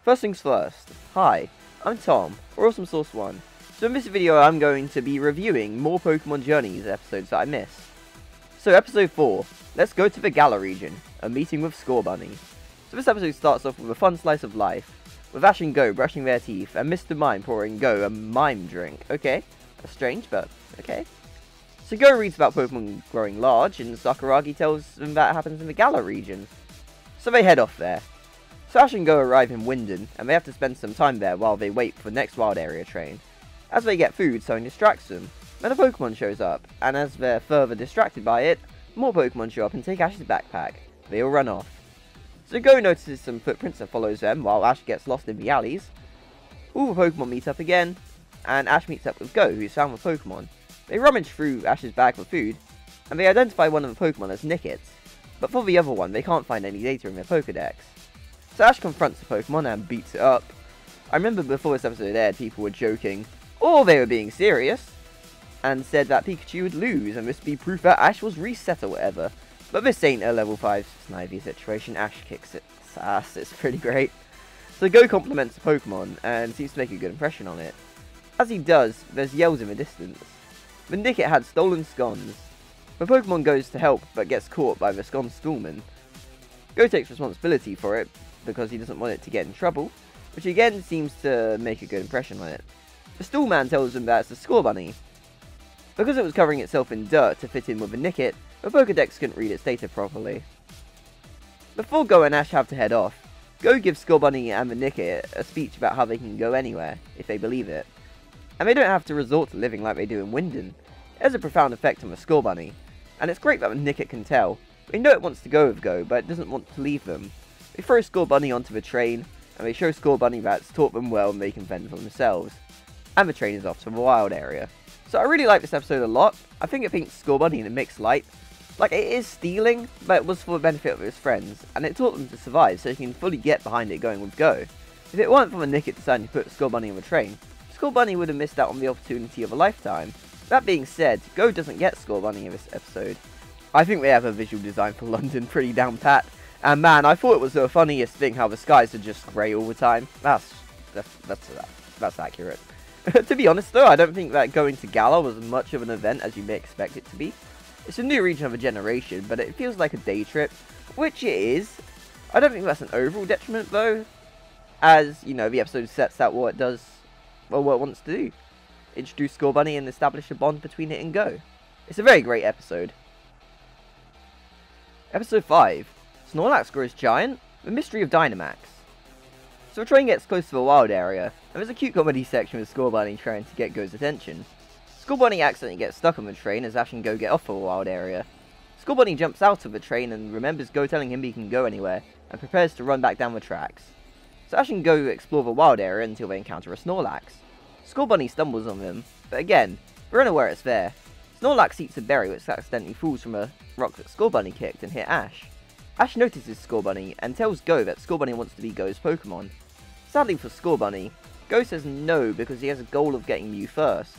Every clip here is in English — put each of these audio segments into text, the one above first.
First things first, hi, I'm Tom, or Awesome Source 1. So in this video I'm going to be reviewing more Pokemon Journeys episodes that I missed. So episode 4, let's go to the Galar region, a meeting with Scorbunny. So this episode starts off with a fun slice of life, with Ash and Go brushing their teeth, and Mr. Mime pouring Go a mime drink. Okay, that's strange, but okay. So Go reads about Pokemon growing large, and Sakuragi tells them that happens in the Galar region. So they head off there. So Ash and Go arrive in Winden, and they have to spend some time there while they wait for the next wild area train. As they get food, something distracts them. Then a Pokemon shows up, and as they're further distracted by it, more Pokemon show up and take Ash's backpack. They all run off. So Go notices some footprints and follows them, while Ash gets lost in the alleys. All the Pokemon meet up again, and Ash meets up with Go, who's found the Pokemon. They rummage through Ash's bag for food, and they identify one of the Pokemon as Nickets, but for the other one they can't find any data in their Pokedex. So Ash confronts the Pokemon and beats it up. I remember before this episode aired, people were joking, or they were being serious, and said that Pikachu would lose, and this would be proof that Ash was reset or whatever. But this ain't a level 5 Snivy situation. Ash kicks its ass, it's pretty great. So Go compliments the Pokemon, and seems to make a good impression on it. As he does, there's yells in the distance. The Nickit had stolen scones. The Pokemon goes to help, but gets caught by the scone stoolman. Go takes responsibility for it, because he doesn't want it to get in trouble, which again seems to make a good impression on it. The Stoolman tells him that it's the Scorbunny. Because it was covering itself in dirt to fit in with the Nickit, the Pokedex couldn't read its data properly. Before Go and Ash have to head off, Go gives Scorbunny and the Nickit a speech about how they can go anywhere, if they believe it. And they don't have to resort to living like they do in Winden. It has a profound effect on the Scorbunny, and it's great that the Nickit can tell. They know it wants to go with Go, but it doesn't want to leave them. They throw Scorbunny onto the train, and they show Scorbunny that it's taught them well and they can fend for themselves. And the train is off to the wild area. So I really like this episode a lot. I think it paints Scorbunny in a mixed light. Like, it is stealing, but it was for the benefit of his friends, and it taught them to survive so he can fully get behind it going with Go. If it weren't for the Nickit deciding to put Scorbunny on the train, Scorbunny would have missed out on the opportunity of a lifetime. That being said, Go doesn't get Scorbunny in this episode. I think they have a visual design for London pretty down pat. And man, I thought it was the funniest thing how the skies are just grey all the time. That's accurate. To be honest though, I don't think that going to Galar was much of an event as you may expect it to be. It's a new region of a generation, but it feels like a day trip, which it is. I don't think that's an overall detriment though, as, you know, the episode sets out what it does, well, what it wants to do. Introduce Scorbunny and establish a bond between it and Go. It's a very great episode. Episode 5. Snorlax grows giant? The mystery of Dynamax. So the train gets close to the wild area, and there's a cute comedy section with Scorbunny trying to get Go's attention. Scorbunny accidentally gets stuck on the train as Ash and Go get off of the wild area. Scorbunny jumps out of the train and remembers Go telling him he can go anywhere, and prepares to run back down the tracks. So Ash and Go explore the wild area until they encounter a Snorlax. Scorbunny stumbles on them, but again, they're unaware it's there. Snorlax eats a berry which accidentally falls from a rock that Scorbunny kicked and hit Ash. Ash notices Scorbunny and tells Go that Scorbunny wants to be Go's Pokemon. Sadly for Scorbunny, Go says no because he has a goal of getting Mew first.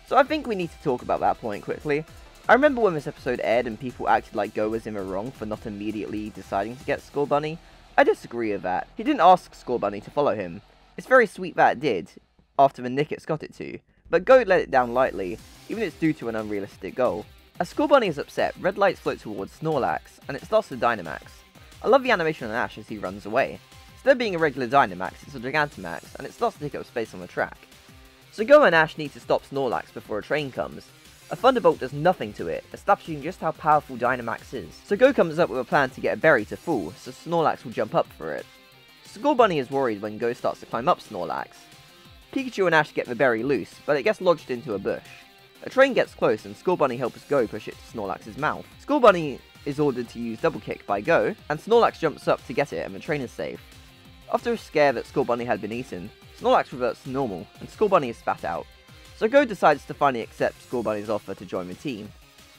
So I think we need to talk about that point quickly. I remember when this episode aired and people acted like Go was in the wrong for not immediately deciding to get Scorbunny. I disagree with that. He didn't ask Scorbunny to follow him. It's very sweet that it did, after the Nickits got it to, but Go let it down lightly, even if it's due to an unrealistic goal. As Scorbunny is upset, red lights float towards Snorlax, and it starts to Dynamax. I love the animation on Ash as he runs away. Instead of being a regular Dynamax, it's a Gigantamax, and it starts to take up space on the track. So Go and Ash need to stop Snorlax before a train comes. A Thunderbolt does nothing to it, establishing just how powerful Dynamax is. So Go comes up with a plan to get a berry to fall, so Snorlax will jump up for it. Scorbunny is worried when Go starts to climb up Snorlax. Pikachu and Ash get the berry loose, but it gets lodged into a bush. A train gets close and Scorbunny helps Go push it to Snorlax's mouth. Scorbunny is ordered to use Double Kick by Go, and Snorlax jumps up to get it and the train is safe. After a scare that Scorbunny had been eaten, Snorlax reverts to normal, and Scorbunny is spat out. So Go decides to finally accept Scorbunny's offer to join the team.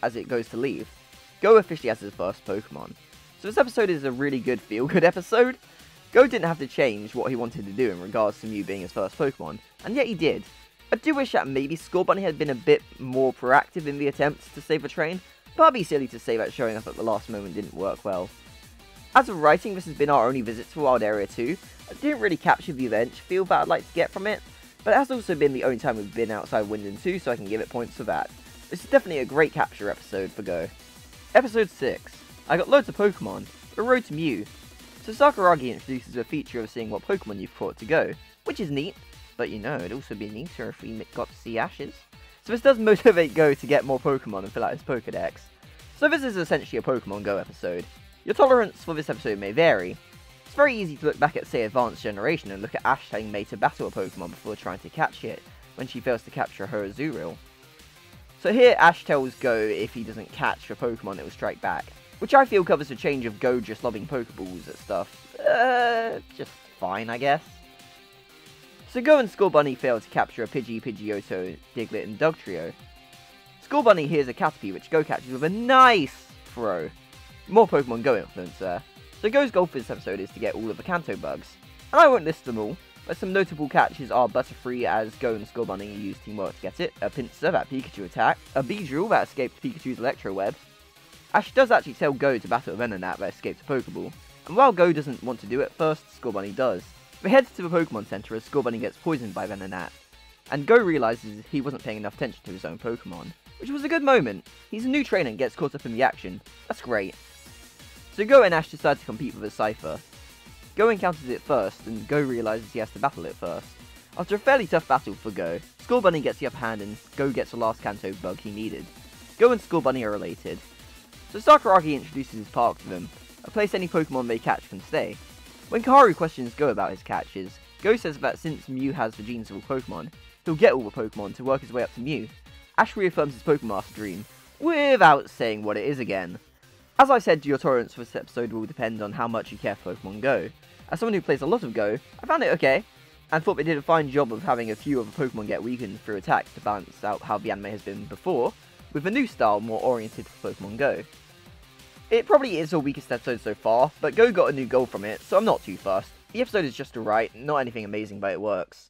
As it goes to leave, Go officially has his first Pokemon. So this episode is a really good feel-good episode. Go didn't have to change what he wanted to do in regards to Mew being his first Pokemon, and yet he did. I do wish that maybe Scorbunny had been a bit more proactive in the attempts to save the train, but it'd be silly to say that showing up at the last moment didn't work well. As of writing, this has been our only visit to Wild Area 2. I didn't really capture the adventure feel that I'd like to get from it, but it has also been the only time we've been outside Winden 2, so I can give it points for that. This is definitely a great capture episode for Go. Episode 6. I got loads of Pokemon, but Road to Mew. So Sakuragi introduces a feature of seeing what Pokemon you've caught to Go, which is neat, but you know, it'd also be neater if we got to see Ash's. So this does motivate Go to get more Pokemon and fill out his Pokedex. So this is essentially a Pokemon Go episode. Your tolerance for this episode may vary. It's very easy to look back at, say, Advanced Generation and look at Ash telling May to battle a Pokemon before trying to catch it, when she fails to capture her Azurill. So here Ash tells Go if he doesn't catch a Pokemon it will strike back, which I feel covers a change of Go just lobbing Pokeballs at stuff. Just fine, I guess. So Go and Scorbunny fail to capture a Pidgey, Pidgeotto, Diglett and Dugtrio. Scorbunny hears a Caterpie which Go catches with a nice throw. More Pokemon Go influence there. So Go's goal for this episode is to get all of the Kanto bugs. And I won't list them all, but some notable catches are Butterfree as Go and Scorbunny use teamwork to get it, a Pinsir that Pikachu attacked, a Beedrill that escaped Pikachu's Electro Web. Ash does actually tell Go to battle a Venonat that escaped a Pokeball, and while Go doesn't want to do it first, Scorbunny does. They head to the Pokemon Center as Scorbunny gets poisoned by Venonat, and Go realizes he wasn't paying enough attention to his own Pokemon, which was a good moment. He's a new trainer and gets caught up in the action. That's great. So Go and Ash decide to compete with a Cypher. Go encounters it first, and Go realizes he has to battle it first. After a fairly tough battle for Go, Scorbunny gets the upper hand and Go gets the last Kanto bug he needed. Go and Scorbunny are related. So Sakuragi introduces his park to them, a place any Pokemon they catch can stay. When Kaharu questions Go about his catches, Go says that since Mew has the genes of all Pokemon, he'll get all the Pokemon to work his way up to Mew. Ash reaffirms his Pokemon Master dream, without saying what it is again. As I said, your tolerance for this episode will depend on how much you care for Pokemon Go. As someone who plays a lot of Go, I found it okay, and thought they did a fine job of having a few of the Pokemon get weakened through attacks to balance out how the anime has been before, with a new style more oriented for Pokemon Go. It probably is the weakest episode so far, but Go got a new goal from it, so I'm not too fussed. The episode is just alright, not anything amazing, but it works.